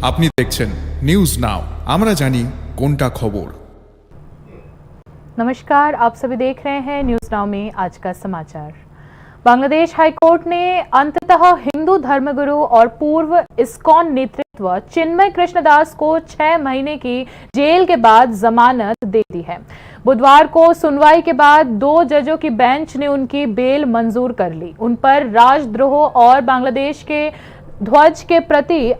আপনি দেখছেন news now, আমরা জানি কোনটা খবর। नमस्कार, आप सभी देख रहे हैं न्यूज नाउ में आज का समाचार। बांग्लादेश हाईकोर्ट ने अंततः हिंदू धर्मगुरु और पूर्व इस्कॉन नेतृत्व चिन्मय कृष्णदास को 6 महीने की जेल के बाद जमानत दे दी है। बुधवार को सुनवाई के बाद 2 जजों की बेंच ने उनकी बेल मंजूर कर ली। उन पर राजद्रोह और बांग्लादेश के ध्वज के प्रति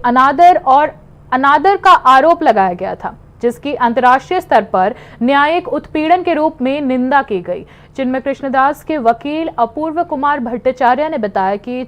अनादर का आरोप लगाया गया था, जिसकी अंतर्राष्ट्रीय स्तर पर न्यायिक उत्पीड़न के रूप में निंदा की गई। चिन्मय कृष्णदास के वकील अपूर्व कुमार भट्टाचार्य ने बताया कि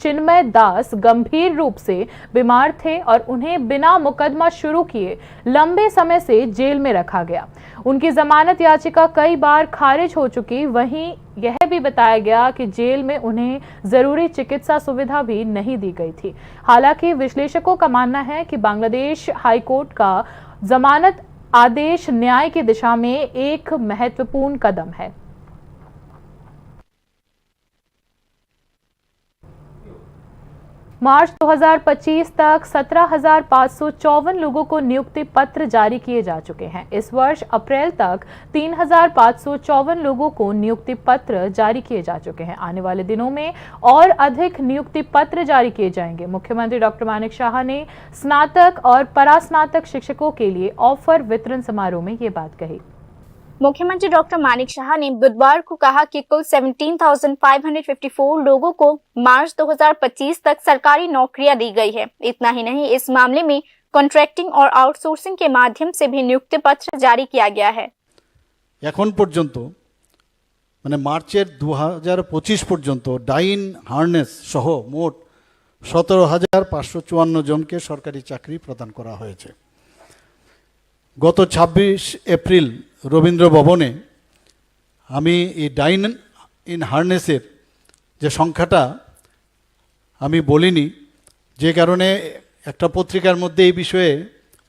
चिन्मय दास गंभीर रूप से बीमार थे और उन्हें बिना मुकदमा शुरू किए लंबे समय से जेल में रखा गया। उनकी जमानत याचिका कई बार खारिज हो चुकी। वहीं यह भी बताया गया कि जेल में उन्हें जरूरी चिकित्सा सुविधा भी नहीं दी गई थी। हालांकि विश्लेषकों का मानना है कि बांग्लादेश हाईकोर्ट का जमानत आदेश न्याय की दिशा में एक महत्वपूर्ण कदम है। मार्च 2025 तक 17,554 लोगों को नियुक्ति पत्र जारी किए जा चुके हैं। इस वर्ष अप्रैल तक 3,554 लोगों को नियुक्ति पत्र जारी किए जा चुके हैं। आने वाले दिनों में और अधिक नियुक्ति पत्र जारी किए जाएंगे। मुख्यमंत्री डॉक्टर मानिक शाह ने स्नातक और परास्नातक शिक्षकों के लिए ऑफर वितरण समारोह में ये बात कही। मुख्यमंत्री डॉक्टर मानिक शाह ने बुधवार को कहा कि कुल 17,554 लोगों को मार्च 2025 तक सरकारी नौकरियां दी गई है। इतना ही नहीं, इस मामले में कॉन्ट्रैक्टिंग और आउटसोर्सिंग के माध्यम से भी नियुक्ति पत्र जारी किया गया है। এখন পর্যন্ত মানে মার্চের 2025 পর্যন্ত ডাইন হার্নেস সহ মোট 17,554 জনকে সরকারি চাকরি প্রদান করা হয়েছে। গত 26 এপ্রিল রবীন্দ্র ভবনে আমি এই ডাইন ইন হার্নেসের যে সংখ্যাটা আমি বলিনি, যে কারণে একটা পত্রিকার মধ্যে এই বিষয়ে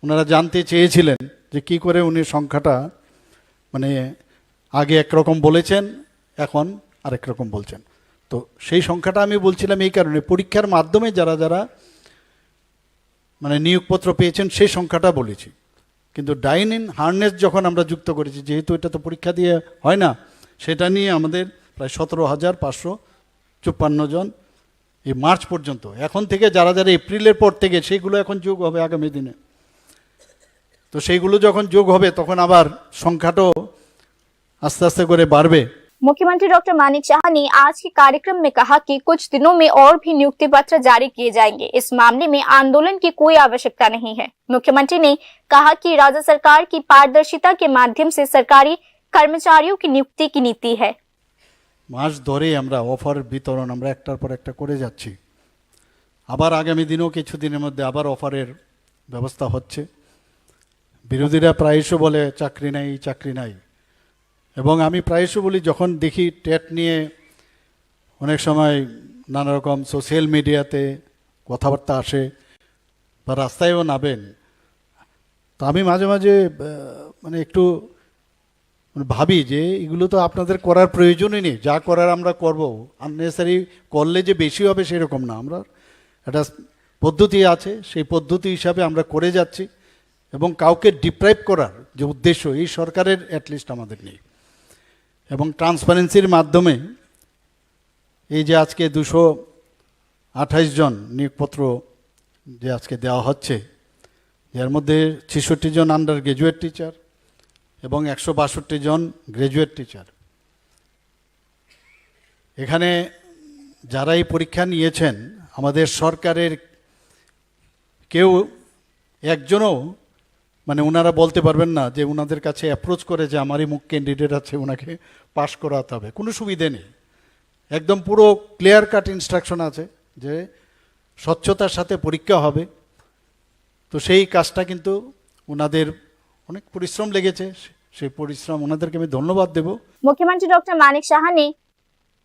ওনারা জানতে চেয়েছিলেন যে কি করে উনি সংখ্যাটা মানে আগে একরকম বলেছেন এখন আরেক রকম বলছেন। তো সেই সংখ্যাটা আমি বলছিলাম এই কারণে, পরীক্ষার মাধ্যমে যারা যারা মানে নিয়োগপত্র পেয়েছেন সেই সংখ্যাটা বলেছি। কিন্তু ডাইন ইন হার্নেস যখন আমরা যুক্ত করেছি, যেহেতু এটা তো পরীক্ষা দিয়ে হয় না, সেটা নিয়ে আমাদের প্রায় 17,554 জন এই মার্চ পর্যন্ত। এখন থেকে যারা যারা এপ্রিলের পর থেকে সেইগুলো এখন যোগ হবে আগামী দিনে। তো সেইগুলো যখন যোগ হবে তখন আবার সংখ্যাটাও আস্তে আস্তে করে বাড়বে। मुख्यमंत्री डॉक्टर मानिक शाह ने आज के कार्यक्रम में कहा कि कुछ दिनों में और भी नियुक्ति पत्र जारी किए जाएंगे। इस मामले में आंदोलन की कोई आवश्यकता नहीं है। मुख्यमंत्री ने कहा कि राज्य सरकार की पारदर्शिता के माध्यम से सरकारी कर्मचारियों की नियुक्ति की नीति है। মাস ধরে আমরা অফার বিতরণ আমরা একটার পর একটা করে যাচ্ছি। আবার আগামী দিনেও কিছু দিনের মধ্যে আবার অফারের ব্যবস্থা হচ্ছে। বিরোধীরা প্রায়শই বলে চাকরি নাই চাকরি নাই, এবং আমি প্রায়শই বলি যখন দেখি টেট নিয়ে অনেক সময় নানা রকম সোশ্যাল মিডিয়াতে কথাবার্তা আসে বা রাস্তায়ও নামেন, তো আমি মাঝে মাঝে মানে একটু ভাবি যে এগুলো তো আপনাদের করার প্রয়োজনই নেই, যা করার আমরা করব, আননেসারি করলে যে বেশি হবে সেরকম না। আমরা একটা পদ্ধতি আছে, সেই পদ্ধতি হিসাবে আমরা করে যাচ্ছি এবং কাউকে ডিপ্রাইভ করার যে উদ্দেশ্য এই সরকারের অ্যাটলিস্ট আমাদের নেই। এবং ট্রান্সপারেন্সির মাধ্যমে এই যে আজকে 228 জন নিয়োগপত্র যে আজকে দেওয়া হচ্ছে, এর মধ্যে 66 জন আন্ডার গ্র্যাজুয়েট টিচার এবং 162 জন গ্র্যাজুয়েট টিচার। এখানে যারা এই পরীক্ষা নিয়েছেন আমাদের সরকারের কেউ একজনও মানে ওনারা বলতে পারবেন না যে ওনাদের কাছে অ্যাপ্রোচ করে যে আমারই মুখ ক্যান্ডিডেট আছে ওনাকে পাস করাতে হবে, কোনো সুবিধে নেই। একদম পুরো ক্লিয়ার কাট ইনস্ট্রাকশন আছে যে স্বচ্ছতার সাথে পরীক্ষা হবে। তো সেই কাজটা কিন্তু ওনাদের অনেক পরিশ্রম লেগেছে, সেই পরিশ্রম ওনাদেরকে আমি ধন্যবাদ দেব। मुख्यमंत्री डॉक्टर मानिक शाह ने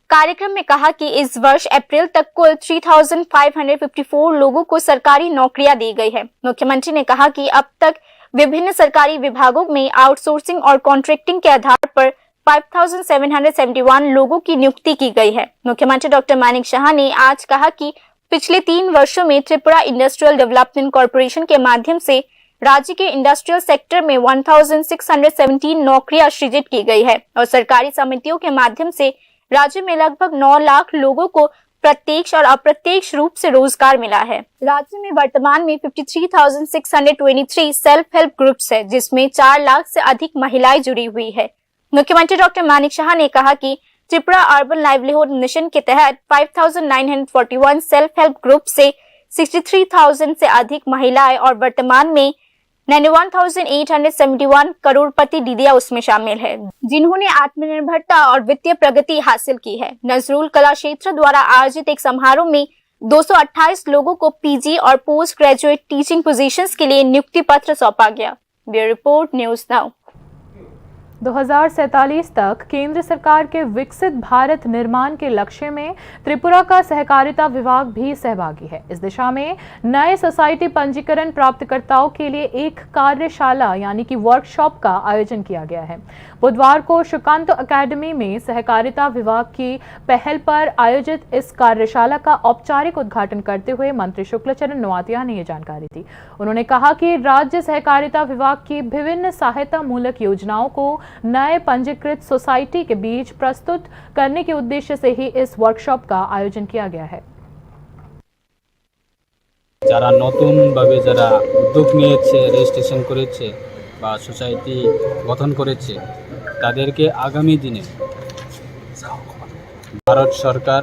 कार्यक्रम में कहा कि इस वर्ष अप्रैल तक कुल 3,554 लोगों को सरकारी नौकरियां दी गई है। मुख्यमंत्री ने कहा कि अब तक विभिन्न सरकारी विभागों में आउटसोर्सिंग और कॉन्ट्रैक्टिंग के आधार पर 5,771 लोगों की नियुक्ति की गई है। मुख्यमंत्री डॉक्टर मानिक शाह ने आज कहा कि पिछले 3 वर्षों में त्रिपुरा इंडस्ट्रियल डेवलपमेंट कॉर्पोरेशन के माध्यम से राज्य के इंडस्ट्रियल सेक्टर में 1617 नौकरियां सृजित की गई है और सरकारी समितियों के माध्यम से राज्य में लगभग 9 लाख लोगों को प्रत्यक्ष और अप्रत्यक्ष रूप से रोजगार मिला है। राज्य में वर्तमान में 53,623 सेल्फ हेल्प ग्रुप्स है, जिसमें 4 लाख से अधिक महिलाएं जुड़ी हुई है। मुख्यमंत्री डॉक्टर मानिक शाह ने कहा कि त्रिपुरा अर्बन लाइवलीहुड मिशन के तहत 5,941 सेल्फ हेल्प ग्रुप से 63,000 से अधिक महिलाएं और वर्तमान में 91,871 करोड़पति दीदियां उसमें शामिल है, जिन्होंने आत्मनिर्भरता और वित्तीय प्रगति हासिल की है। नजरुल कला क्षेत्र द्वारा आयोजित एक समारोह में 228 लोगों को पीजी और पोस्ट ग्रेजुएट टीचिंग पोजीशंस के लिए नियुक्ति पत्र सौंपा गया। Bureau report, news now. 2047 तक केंद्र सरकार के विकसित भारत निर्माण के लक्ष्य में त्रिपुरा का सहकारिता विभाग भी सहभागी है। इस दिशा में नए सोसाइटी पंजीकरण प्राप्तकर्ताओं के लिए एक कार्यशाला यानी कि वर्कशॉप का आयोजन किया गया है। बुधवार को सुकांतो अकेडमी में सहकारिता विभाग की पहल पर आयोजित इस कार्यशाला का औपचारिक उद्घाटन करते हुए मंत्री शुक्लचरण नोआतिया ने ये जानकारी दी। उन्होंने कहा कि राज्य सहकारिता विभाग की विभिन्न सहायता मूलक योजनाओं को नए पंजीकृत सोसाइटी के बीच प्रस्तुत करने के उद्देश्य से ही इस वर्कशॉप का आयोजन किया गया है। যারা নতুনভাবে যারা উদ্যোগ নিয়েছে, রেজিস্ট্রেশন করেছে বা সোসাইটি গঠন করেছে, তাদেরকে আগামী দিনে ভারত সরকার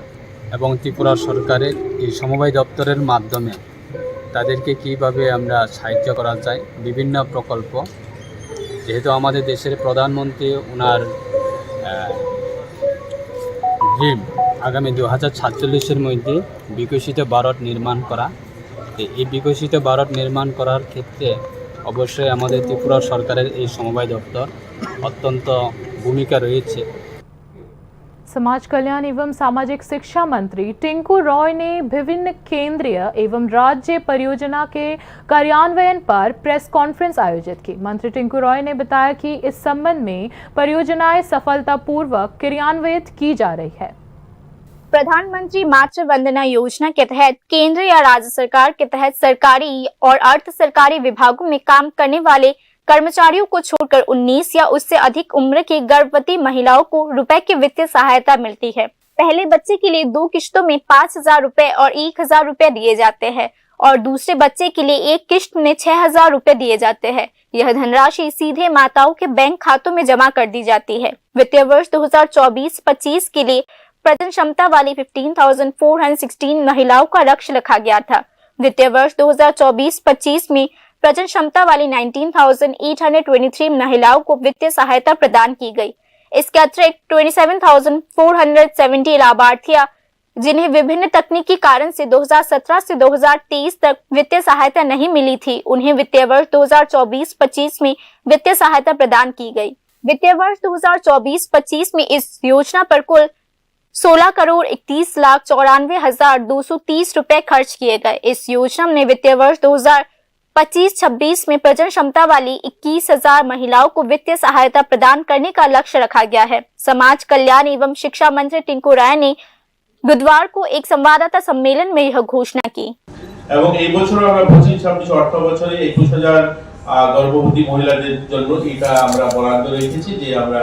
এবং ত্রিপুরা সরকারের এই সমবায় দপ্তরের মাধ্যমে তাদেরকে কীভাবে আমরা সাহায্য করা যায়, বিভিন্ন প্রকল্প, যেহেতু আমাদের দেশের প্রধানমন্ত্রী ওনার ড্রিম আগামী 2047-এর মধ্যে বিকশিত ভারত নির্মাণ করা। এই বিকশিত ভারত নির্মাণ করার ক্ষেত্রে অবশ্যই আমাদের ত্রিপুরা সরকারের এই সমবায় দপ্তর অত্যন্ত ভূমিকা রয়েছে। समाज कल्याण एवं सामाजिक शिक्षा मंत्री टिंकू रॉय ने विभिन्न केंद्रीय एवं राज्य परियोजना के कार्यान्वयन पर प्रेस कॉन्फ्रेंस आयोजित की। मंत्री टिंकू रॉय ने बताया कि इस संबंध में परियोजनाएं सफलतापूर्वक क्रियान्वित की जा रही है। प्रधानमंत्री मातृ वंदना योजना के तहत केंद्र या राज्य सरकार के तहत सरकारी और अर्ध सरकारी विभागों में काम करने वाले कर्मचारियों को छोड़कर 19 या उससे अधिक उम्र की गर्भवती महिलाओं को रुपए की वित्तीय सहायता मिलती है। पहले बच्चे के लिए 2 किश्तों में 5,000 रुपए और 1,000 रुपए दिए जाते हैं और दूसरे बच्चे के लिए एक किश्त में 6,000 रुपए दिए जाते हैं। यह धनराशि सीधे माताओं के बैंक खातों में जमा कर दी जाती है। वित्तीय वर्ष 2024-25 के लिए प्रजनन क्षमता वाली 15,416 महिलाओं का लक्ष्य रखा गया था। वित्तीय वर्ष 2024-25 में प्रजनन क्षमता वाली 19,823 महिलाओं को वित्तीय सहायता प्रदान की गई। इसके अतिरिक्त 27,470 लाभार्थियां जिन्हें विभिन्न तकनीकी कारण से 2017 से 2023 तक वित्तीय सहायता नहीं मिली थी, उन्हें वित्तीय वर्ष 2024-25 में वित्तीय सहायता प्रदान की गई। वित्तीय वर्ष 2024-25 में इस योजना पर कुल 16,31,94,230 रुपए खर्च किए गए। इस योजना में वित्तीय वर्ष 2025-26 में प्रजनन क्षमता वाली 21,000 महिलाओं को वित्तीय सहायता प्रदान करने का लक्ष्य रखा गया है। समाज कल्याण एवं शिक्षा मंत्री टिंकू राय ने बुधवार को एक संवाददाता सम्मेलन में यह घोषणा की। এবং এই বছর আমরা 25-26 অর্থ বছরে 21,000 গর্ভবতী মহিলাদের জন্য এটা আমরা বরাদ্দ রেখেছি, যে আমরা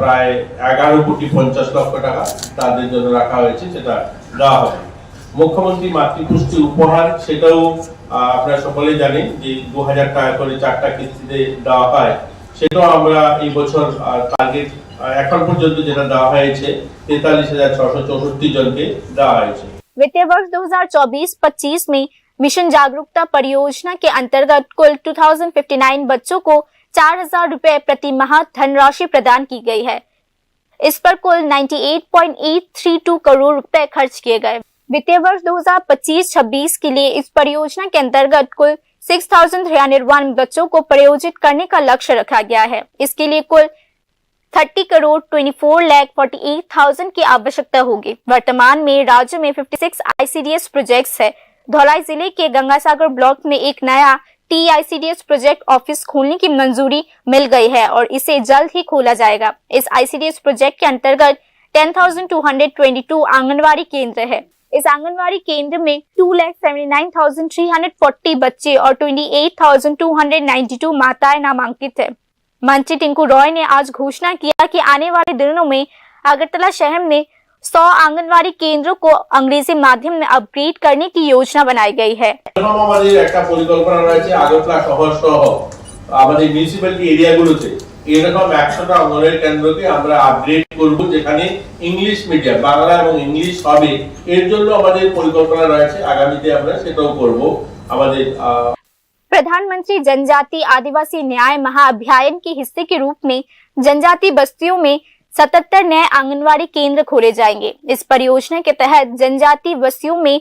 প্রায় 11,50,00,000 টাকা তাদের জন্য রাখা হয়েছে, সেটা দেওয়া হবে। মুখ্যমন্ত্রী মাতৃপুষ্টি উপহার, সেটাও আপনারা সকলেই জানেন যে 2,000 টাকা করে 4টা কিস্তিতে দেওয়া হয়। সেটাও আমরা এই বছর টার্গেট এখন পর্যন্ত যেটা দেওয়া হয়েছে 43,664 জনকে দেওয়া হয়েছে। वित्तीय वर्ष 2024-25 में मिशन जागरूकता परियोजना के अंतर्गत कुल 2,059 बच्चों को 4,000 रुपए प्रति माह धनराशि प्रदान की गई है। इस पर कुल 98.832 करोड़ रुपए खर्च किए गए। वित्तीय वर्ष 2025-26 के लिए इस परियोजना के अंतर्गत कुल 6,301 बच्चों को प्रयोजित करने का लक्ष्य रखा गया है। इसके लिए कुल 30,24,48,000 की आवश्यकता होगी। वर्तमान में राज्य में 56 ICDS प्रोजेक्ट्स है। धौलाई जिले के गंगासागर ब्लॉक में एक नया TICDS प्रोजेक्ट ऑफिस खोलने की मंजूरी मिल गई है और इसे जल्द ही खोला जाएगा। इस ICDS प्रोजेक्ट के अंतर्गत 10,222 आंगनवाड़ी केंद्र है। इस आंगनवाड़ी केंद्र में 2,79,340 बच्चे और 28,292 माताएं नामांकित है। मंत्री टिंकू रॉय ने आज घोषणा किया कि आने वाले दिनों में अगरतला शहर में 100 आंगनवाड़ी केंद्रों को अंग्रेजी माध्यम में अपग्रेड करने की योजना बनाई गई है। আমাদের একটা পরিকল্পনা রয়েছে আগরতলা শহর সহ আমাদের মিউনিসিপ্যালিটি এরিয়াগুলোতে এরকম 100টা অঙ্গনওয়াড়ি কেন্দ্রকে আমরা আপগ্রেড করব, যেখানে ইংলিশ মিডিয়াম বাংলা এবং ইংলিশ হবে। এর জন্য আমাদের পরিকল্পনা রয়েছে, আগামীতে আমরা সেটাও করব। আমাদের प्रधानमंत्री जनजाति आदिवासी न्याय महाअभियान के हिस्से के रूप में जनजाति बस्तियों में 77 नए आंगनवाड़ी केंद्र खोले जाएंगे। इस परियोजना के तहत जनजाति बस्तियों में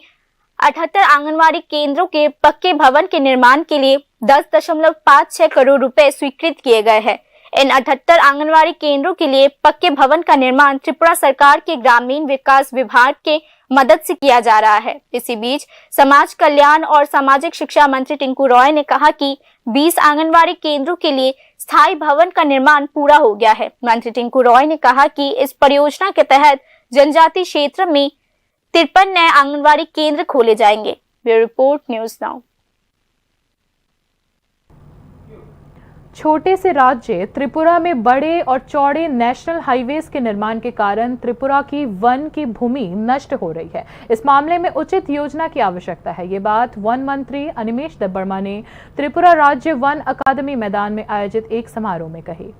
78 आंगनवाड़ी केंद्रों के पक्के भवन के निर्माण के लिए 10.56 करोड़ रुपए स्वीकृत किए गए हैं। इन 78 आंगनवाड़ी केंद्रों के लिए पक्के भवन का निर्माण त्रिपुरा सरकार के ग्रामीण विकास विभाग के मदद से किया जा रहा है। इसी बीच समाज कल्याण और सामाजिक शिक्षा मंत्री टिंकू रॉय ने कहा कि 20 आंगनवाड़ी केंद्रों के लिए स्थायी भवन का निर्माण पूरा हो गया है। मंत्री टिंकू रॉय ने कहा कि इस परियोजना के तहत जनजाति क्षेत्र में 53 नए आंगनवाड़ी केंद्र खोले जाएंगे। Bureau report, news now. छोटे से राज्य त्रिपुरा में बड़े और चौड़े नेशनल हाईवेज के निर्माण के कारण त्रिपुरा की वन की भूमि नष्ट हो रही है। इस मामले में उचित योजना की आवश्यकता है। ये बात वन मंत्री अनिमेश देबबर्मा ने त्रिपुरा राज्य वन अकादमी मैदान में आयोजित एक समारोह में कही।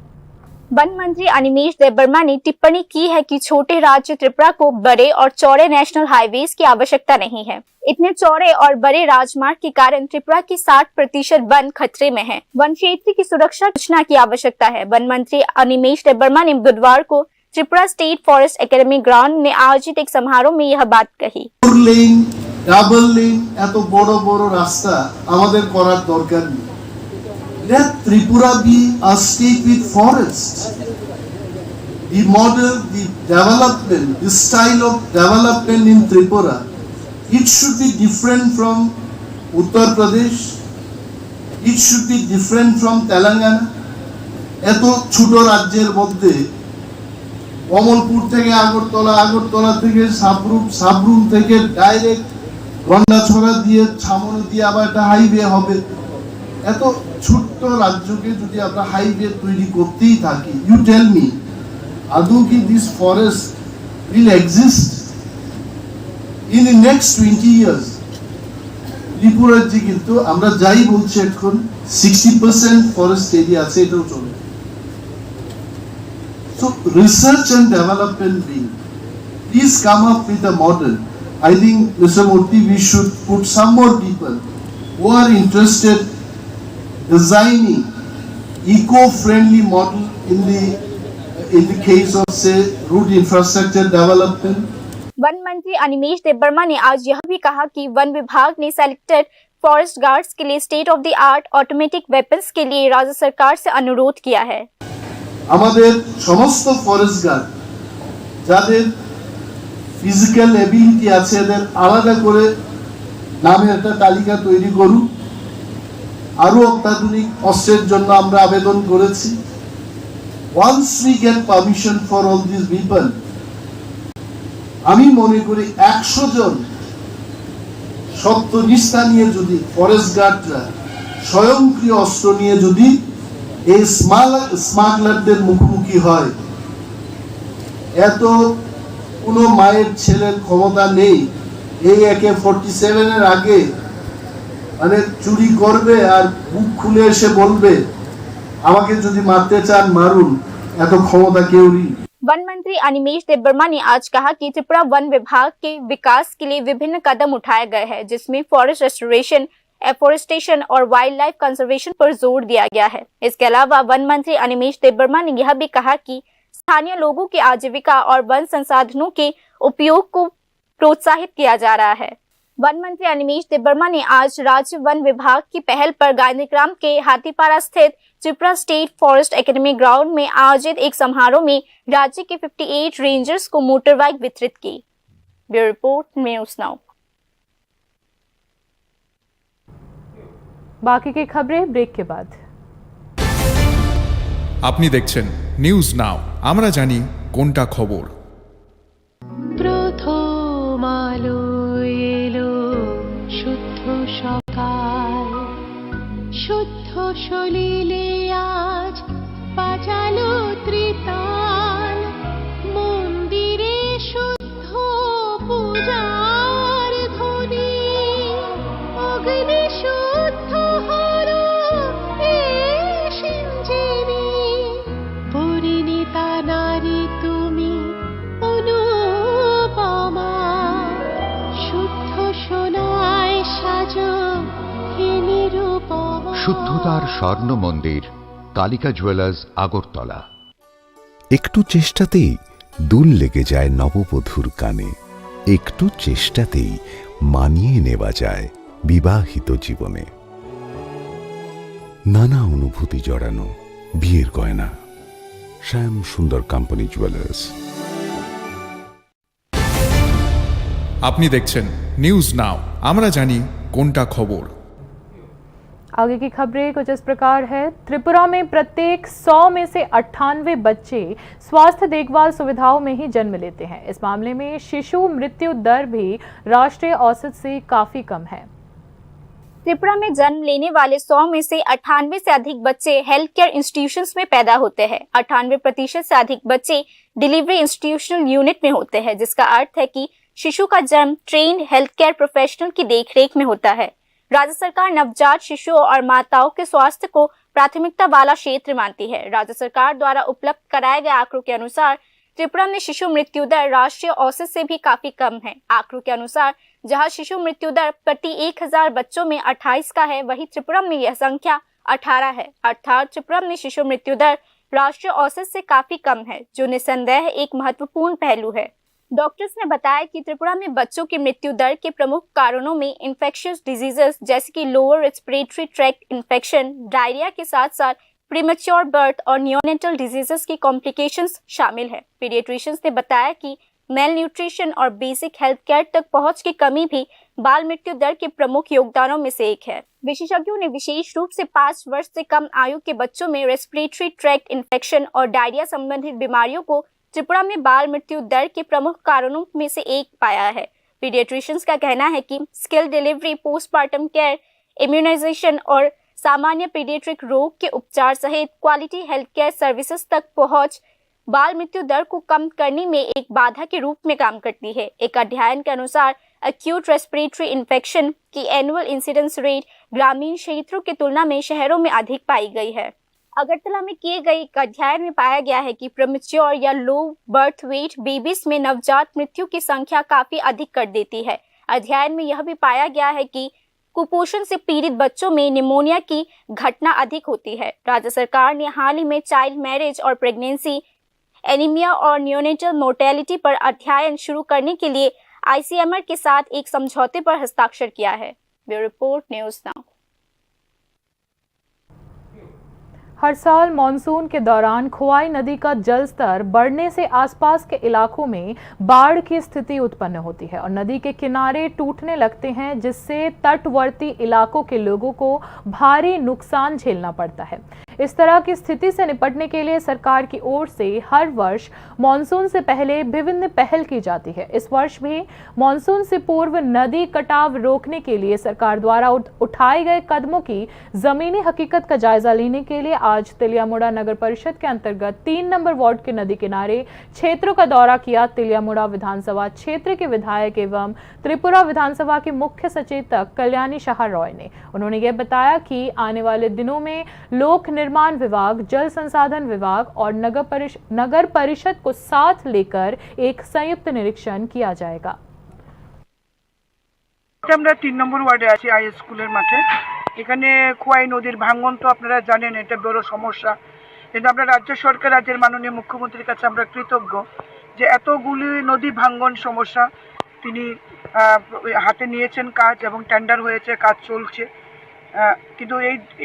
वन मंत्री अनिमेश देबबर्मा ने टिप्पणी की है कि छोटे राज्य त्रिपुरा को बड़े और चौड़े नेशनल हाईवेज की आवश्यकता नहीं है। इतने चौड़े और बड़े राजमार्ग के कारण त्रिपुरा की 60% वन खतरे में है। वन क्षेत्र की सुरक्षा योजना की आवश्यकता है। वन मंत्री अनिमेश देबबर्मा ने बुधवार को Tripura state forest academy ground में आयोजित एक समारोह में यह बात कही। ডাবল লেন এত বড় বড় রাস্তা আমাদের করার দরকার নেই। Let Tripura be a state with forests. The model, the development, the style of development in Tripura, it should be different from Uttar Pradesh. It should be different from Telangana. এত ছোট রাজ্যের মধ্যে কমলপুর থেকে আগরতলা, আগরতলা থেকে সাবরুম, সাবরুম থেকে ডাইরেক্ট গন্ডাছড়া দিয়ে ছামনি দিয়ে আবার একটা হাইওয়ে হবে। এত ছোট্ট রাজ্যকে যদি আমরা হাইওয়ে তৈরি করতেই থাকি, ইউ টেল মি আদৌ কি this forest will exist in the next 20 years? ত্রিপুরার যে কিন্তু আমরা যাই বলছি এখন 60% ফরেস্ট এরিয়া আছে, এটাও চলে। So research and development wing, please come up with a model. I think Mr. Murthy, we should put some more people who are interested designing eco-friendly model in the case of say road infrastructure development. One मंत्री अनिमेश देबबर्मा ने आज यह भी कहा कि one विभाग ने selected forest guards के लिए state of the art automatic weapons के लिए राज्य सरकार से अनुरोध किया है। আমাদের সমস্ত ফরেস্ট গার্ড যাদের ফিজিক্যাল এবিলিটি আছে এদের আলাদা করে নামের একটা তালিকা তৈরি করুন। আরো অত্যাধুনিক অস্ত্রের জন্য আমরা আবেদন করেছি। Once we get permission for all these people, আমি মনে করি 100 জন সত্যনিষ্ঠা নিয়ে যদি ফরেস্ট গার্ডরা স্বয়ংক্রিয় অস্ত্র নিয়ে যদি এই স্মাগলারদের মুখোমুখি হয়, এত কোনো মায়ের ছেলের ক্ষমতা নেই এই AK-47 এর আগে মানে চুরি করবে আর বুক খুলে এসে বলবে আমাকে যদি মারতে চান মারুন, এত ক্ষমতা কেউ নেই। वन मंत्री अनिमेश देबबर्मा ने आज कहा कि त्रिपुरा वन विभाग के विकास के लिए विभिन्न कदम उठाए गए हैं, जिसमें फॉरेस्ट रेस्टोरेशन, एफोरेस्टेशन और वाइल्ड लाइफ कंजर्वेशन पर जोर दिया गया है। इसके अलावा वन मंत्री अनिमेश देबबर्मा ने यह भी कहा कि स्थानीय लोगों की आजीविका और वन संसाधनों के उपयोग को प्रोत्साहित किया जा रहा है। वन मंत्री अनिमेश देबबर्मा ने आज राज्य वन विभाग की पहल पर गांधीग्राम के हाथीपारा स्थित Tripura state forest academy ground में आयोजित एक समारोह में राज्य के 58 रेंजर्स को मोटर बाइक वितरित की। Bureau report, news now. बाकी की खबरें ब्रेक के बाद। আপনি দেখছেন নিউজ নাও, আমরা জানি কোনটা খবর। প্রথম আলো সলিলে আজ বাজালো ত্রিতাল, মন্দিরে শুদ্ধ পূজার ধ্বনি, অগ্নি শুদ্ধ হলো এ সিঞ্জেরি, পরিণীতা নারী তুমি অনুপমা, শুদ্ধ সোনায় সাজো হে নিরুপমা। শুদ্ধতার স্বর্ণ মন্দির, কালিকা জুয়েলার্স, আগরতলা। একটু চেষ্টাতেই দুল লেগে যায় নববধূর কানে, একটু চেষ্টাতেই মানিয়ে নেওয়া যায় বিবাহিত জীবনে। নানা অনুভূতি জড়ানো বিয়ের গয়না, শ্যাম সুন্দর কোম্পানি জুয়েলার্স। আপনি দেখছেন নিউজ নাও, আমরা জানি কোনটা খবর। आगे की खबरें कुछ इस प्रकार है। त्रिपुरा में प्रत्येक 100 में से 98 बच्चे स्वास्थ्य देखभाल सुविधाओं में ही जन्म लेते हैं। इस मामले में शिशु मृत्यु दर भी राष्ट्रीय औसत से काफी कम है। त्रिपुरा में जन्म लेने वाले 100 में से 98 से अधिक बच्चे हेल्थ केयर इंस्टीट्यूशंस में पैदा होते हैं। 98% से अधिक बच्चे डिलीवरी इंस्टीट्यूशनल यूनिट में होते हैं, जिसका अर्थ है कि शिशु का जन्म ट्रेन्ड हेल्थ केयर प्रोफेशनल की देखरेख में होता है। राज्य सरकार नवजात शिशुओं और माताओं के स्वास्थ्य को प्राथमिकता वाला क्षेत्र मानती है। राज्य सरकार द्वारा उपलब्ध कराए गए आंकड़ों के अनुसार त्रिपुरा में शिशु मृत्यु दर राष्ट्रीय औसत से भी काफी कम है। आंकड़ों के अनुसार जहां शिशु मृत्यु दर प्रति 1000 बच्चों में 28 का है, वहीं त्रिपुरा में यह संख्या 18 है। अर्थात त्रिपुरा में शिशु मृत्यु दर राष्ट्रीय औसत से काफी कम है, जो निसंदेह एक महत्वपूर्ण पहलू है। डॉक्टर्स ने बताया कि त्रिपुरा में बच्चों की मृत्यु दर के प्रमुख कारणों में इन्फेक्शियस डिजीजेस जैसे कि lower respiratory tract infection, diarrhoea के साथ साथ प्रीमेच्योर बर्थ और नियोनेटल डिजीजेस की कॉम्प्लिकेशंस शामिल है। पीडियाट्रिशियंस ने बताया कि मेल न्यूट्रिशन और बेसिक हेल्थ केयर तक पहुंच की कमी भी बाल मृत्यु दर के प्रमुख योगदानों में से एक है। विशेषज्ञों ने विशेष रूप से 5 वर्ष से कम आयु के बच्चों में रेस्पिरेटरी ट्रैक्ट इन्फेक्शन और डायरिया संबंधित बीमारियों को त्रिपुरा में बाल मृत्यु दर के प्रमुख कारणों में से एक पाया है। पीडियाट्रिशियंस का कहना है कि skill delivery, postmortem care, immunization और सामान्य पीडियाट्रिक रोग के उपचार सहित क्वालिटी हेल्थ केयर सर्विसेज तक पहुंच बाल मृत्यु दर को कम करने में एक बाधा के रूप में काम करती है। एक अध्ययन के अनुसार एक्यूट रेस्पिरेटरी इन्फेक्शन की एनुअल इंसिडेंस रेट ग्रामीण क्षेत्रों की तुलना में शहरों में अधिक पाई गई है। अगरतला में किए गए एक अध्ययन में पाया गया है कि प्रीमेच्योर या लो बर्थ वेट बेबीज में नवजात मृत्यु की संख्या काफी अधिक कर देती है। अध्ययन में यह भी पाया गया है कि कुपोषण से पीड़ित बच्चों में निमोनिया की घटना अधिक होती है। राज्य सरकार ने हाल ही में चाइल्ड मैरिज और प्रेगनेंसी, एनीमिया और नियोनेटल मोर्टेलिटी पर अध्ययन शुरू करने के लिए ICMR के साथ एक समझौते पर हस्ताक्षर किया है। Bureau report, news now. हर साल मानसून के दौरान खोवाई नदी का जलस्तर बढ़ने से आसपास के इलाकों में बाढ़ की स्थिति उत्पन्न होती है और नदी के किनारे टूटने लगते हैं, जिससे तटवर्ती इलाकों के लोगों को भारी नुकसान झेलना पड़ता है। इस तरह की स्थिति से निपटने के लिए सरकार की ओर से हर वर्ष मानसून से पहले विभिन्न पहल की जाती है। इस वर्ष भी मानसून से पूर्व नदी कटाव रोकने के लिए सरकार द्वारा उठाए गए कदमों की जमीनी हकीकत का जायजा लेने के लिए आज तिलियामुड़ा नगर परिषद के अंतर्गत 3 नंबर वार्ड के नदी किनारे क्षेत्रों का दौरा किया। तिलियामुड़ा विधानसभा क्षेत्र के विधायक एवं त्रिपुरा विधानसभा के मुख्य सचेतक कल्याणी शाह रॉय ने उन्होंने यह बताया कि आने वाले दिनों में लोक निर्माण विभाग, जल संसाधन विभाग और नगर परिषद को साथ लेकर एक संयुक्त निरीक्षण किया जाएगा। আমরা 3 নম্বর ওয়ার্ডে আছি আই স্কুলের মাঠে। এখানে খোয়াই নদীর ভাঙন তো আপনারা জানেন, এটা বড় সমস্যা। কিন্তু আমরা রাজ্য সরকার, রাজ্যের মাননীয় মুখ্যমন্ত্রীর কাছে আমরা কৃতজ্ঞ যে এতগুলি নদী ভাঙন সমস্যা তিনি হাতে নিয়েছেন কাজ এবং টেন্ডার হয়েছে, কাজ চলছে। কিন্তু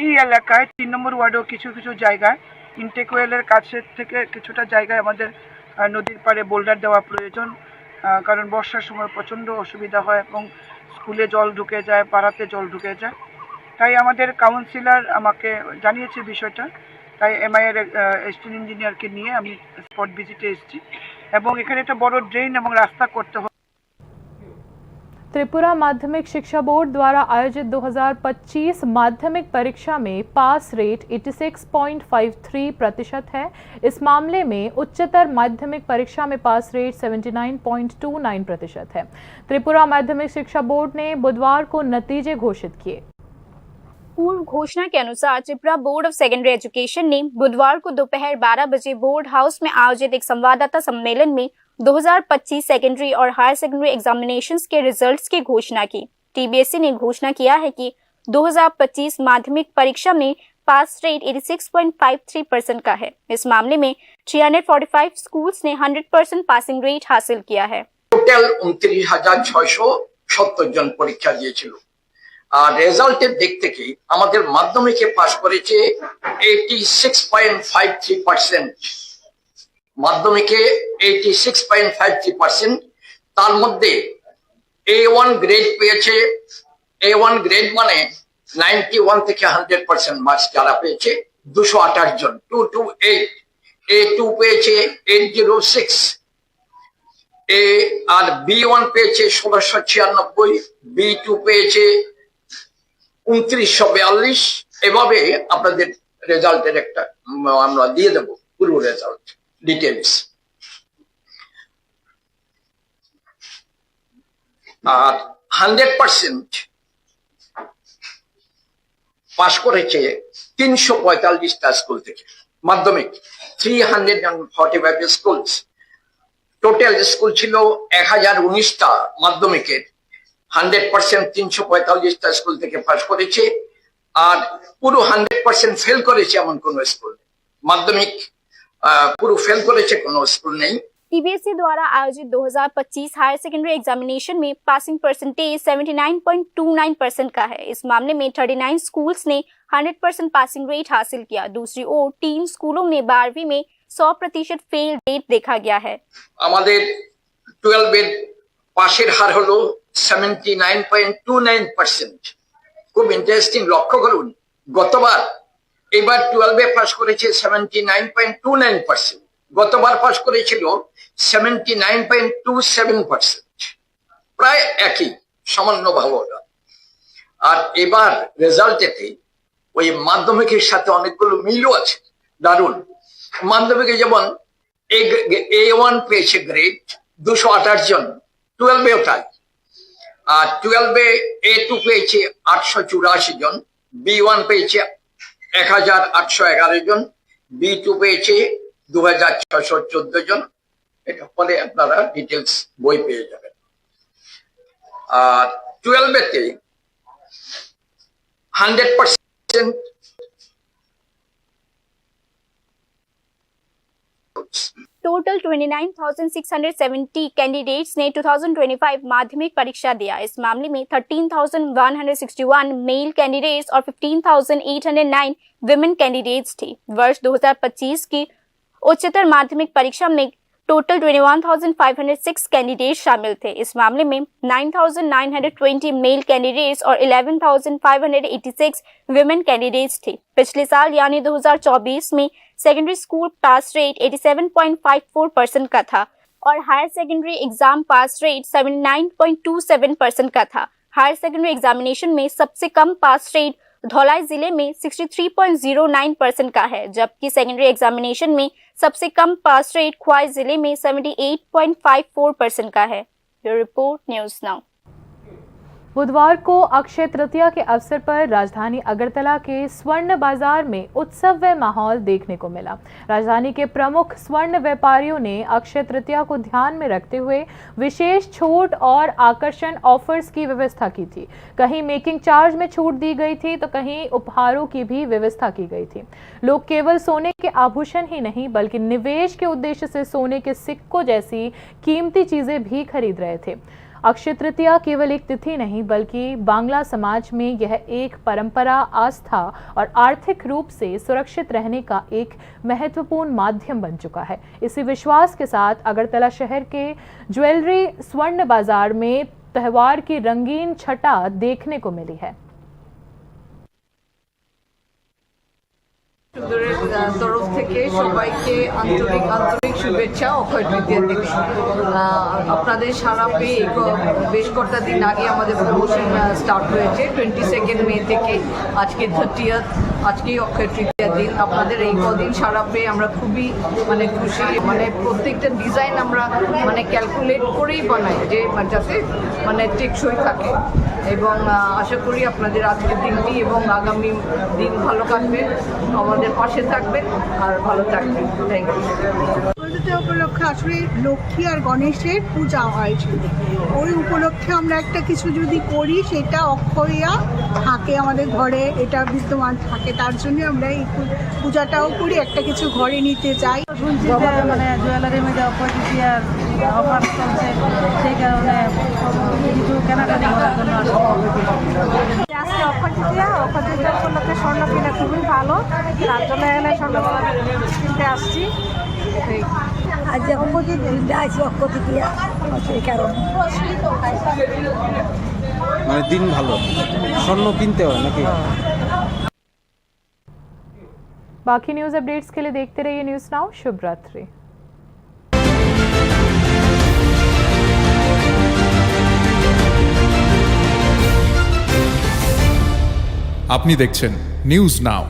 এই এলাকায় 3 নম্বর ওয়ার্ডেও কিছু কিছু জায়গায় ইনটেক ওয়েলের কাছে থেকে কিছুটা জায়গায় আমাদের নদীর পাড়ে বোল্ডার দেওয়া প্রয়োজন, কারণ বর্ষার সময় প্রচণ্ড অসুবিধা হয় এবং স্কুলে জল ঢুকে যায়, পাড়াতে জল ঢুকে যায়। তাই আমাদের কাউন্সিলর আমাকে জানিয়েছে বিষয়টা, তাই MIR এসটিন ইঞ্জিনিয়ারকে নিয়ে আমি স্পট ভিজিটে এসেছি এবং এখানে একটা বড় ড্রেন এবং রাস্তা করতে হবে। त्रिपुरा माध्यमिक शिक्षा बोर्ड द्वारा आयोजित 2025 माध्यमिक परीक्षा में पास रेट 86.53% है। इस मामले में उच्चतर माध्यमिक परीक्षा में पास रेट 79.29% है। त्रिपुरा माध्यमिक शिक्षा बोर्ड ने बुधवार को नतीजे घोषित किए। पूर्व घोषणा के अनुसार Tripura board of secondary education ने बुधवार को दोपहर 12 बजे बोर्ड हाउस में आयोजित एक संवाददाता सम्मेलन में 2025 सेकेंडरी और हायर सेकेंडरी एग्जामिनेशंस के रिजल्ट्स की घोषणा की। टीबीएसई ने घोषणा किया है कि 2025 माध्यमिक परीक्षा में पास रेट 86.53% का है। इस मामले में 345 स्कूल्स ने 100% पासिंग रेट हासिल किया है। টোটাল 29,670 জন পরীক্ষা দিয়েছিল। আর রেজাল্টের দিক থেকে আমাদের মাধ্যমিকে পাস করেছে 86.53%। মাধ্যমিকে 86.53%, তার মধ্যে A1 গ্রেড পেয়েছে। A1 গ্রেড মানে 91 থেকে 100% মার্কস যারা পেয়েছে 228 জন, 228। A2 পেয়েছে 806, আর B1 পেয়েছে 1696, B2 পেয়েছে 2942। এভাবে আপনাদের রেজাল্টের একটা আমরা দিয়ে দেব পুরো রেজাল্ট ডিটেলস। আর 100% পাস করেছে 345টা স্কুল থেকে মাধ্যমিক, 345 স্কুলস। টোটাল স্কুল ছিল 1019টা মাধ্যমিকের। 100% 345টা স্কুল থেকে পাস করেছে। আর পুরো 100% ফেল করেছে এমন কোন স্কুল নেই। মাধ্যমিক পুরো फेल করেছে কোনো স্কুল নেই। टीबीएसई द्वारा आयोजित 2025 हायर सेकेंडरी एग्जामिनेशन में पासिंग परसेंटेज 79.29% का है। इस मामले में 39 स्कूल्स ने 100% पासिंग रेट हासिल किया। दूसरी ओर 3 स्कूलों में 12वीं में 100% फेल रेट देखा गया है। আমাদের 12 এর পাশের হার হলো 79.29%। খুব ইন্টারেস্টিং, লক্ষ্য করুন গতবার, এবার 12 এ পাস করেছে 79.29%, গতবার পাস করেছিল 79.27%, প্রায় একই, সামান্য ভালোটা। আর এবার রেজাল্টেতে ওই মাধ্যমিকের সাথে অনেকগুলো মিলও আছে, দারুণ। মাধ্যমিকে যেমন A1 পেয়েছে গ্রেড 228 জন, 12 এও তাই। আর 12 এ A2 পেয়েছে 884 জন, B1 পেয়েছে 1811 জন, B2 পেয়েছে 2614 জন। এটা পরে আপনারা ডিটেলস বই পেয়ে যাবেন। আর 12 এতে 100% टोटल 29,670 कैंडिडेट्स ने 2025 माध्यमिक परीक्षा दिया। इस मामले में 13,161 मेल कैंडिडेट्स और 15,809 विमेन कैंडिडेट्स थे। वर्ष 2025 की उच्चतर माध्यमिक परीक्षा में टोटल 21,506 कैंडिडेट शामिल थे। इस मामले में 9,920 मेल कैंडिडेट्स और 11,586 विमेन कैंडिडेट्स थे। पिछले साल यानी 2024 में सेकेंडरी स्कूल पास रेट 87.54% का था और higher secondary exam pass rate 79.27% का था। हायर सेकेंडरी एग्जामिनेशन में सबसे कम पास रेट धौलाई जिले में 63.09% का है, जबकि सेकेंडरी एग्जामिनेशन में सबसे कम पास रेट ख्वाई जिले में 78.54% का है। Bureau report, news now. बुधवार को अक्षय तृतीया के अवसर पर राजधानी अगरतला के स्वर्ण बाजार में उत्सव माहौल देखने को मिला। राजधानी के प्रमुख स्वर्ण व्यापारियों ने अक्षय तृतीया को ध्यान में रखते हुए विशेष छूट और आकर्षण ऑफर्स की व्यवस्था की थी। कहीं मेकिंग चार्ज में छूट दी गई थी तो कहीं उपहारों की भी व्यवस्था की गई थी। लोग केवल सोने के आभूषण ही नहीं बल्कि निवेश के उद्देश्य से सोने के सिक्कों जैसी कीमती चीजें भी खरीद रहे थे। अक्षय तृतीया केवल एक तिथि नहीं बल्कि बांग्ला समाज में यह एक परंपरा, आस्था और आर्थिक रूप से सुरक्षित रहने का एक महत्वपूर्ण माध्यम बन चुका है। इसी विश्वास के साथ अगरतला शहर के ज्वेलरी स्वर्ण बाजार में त्योहार की रंगीन छटा देखने को मिली है। সুন্দরের তরফ থেকে সবাইকে আন্তরিক শুভেচ্ছা অক্ষয় তৃতীয়ার দিনে। আপনাদের সারা পেয়ে বেশ কটা দিন আগে আমাদের প্রমোশন স্টার্ট হয়েছে 22 মে থেকে আজকে 30th, আজকেই অক্ষয় তৃতীয়ার দিন। আপনাদের এই কদিন সারা পেয়ে আমরা খুবই খুশি। প্রত্যেকটা ডিজাইন আমরা ক্যালকুলেট করেই বানাই যে যাতে টেকসই থাকে, এবং আশা করি আপনাদের আজকের দিনটি এবং আগামী দিন ভালো কাটবে, আমাদের পাশে থাকবেন আর ভালো থাকবেন। Thank you. উপলক্ষে আসলে লক্ষ্মী আর গণেশের পূজা হয়, ওই উপলক্ষে আমরা একটা কিছু যদি করি সেটা অক্ষয়া থাকে আমাদের ঘরে, এটা বিদ্যমান থাকে, তার জন্য আমরা এই পূজাটাও করি, একটা কিছু ঘরে নিতে চাই। শুনছি যে জুয়েলারি মধ্যে অক্ষয় তৃতীয়ার অফার চলছে, সেই কারণে কিছু কেনাকাটি করার জন্য আজকে অক্ষয় তৃতীয়া উপলক্ষে স্বর্ণ কিনা খুবই ভালো, তার জন্য এখানে স্বর্ণ কিনতে আসছি। আজ অক্ষয় তৃতীয়া সেই কারণে দিন ভালো, স্বর্ণ কিনতে হয় নাকি। बाकी न्यूज अपडेट्स के लिए देखते रहिए न्यूज़ नाउ। शुभ रात्रि। আপনি দেখছেন নিউজ নাও।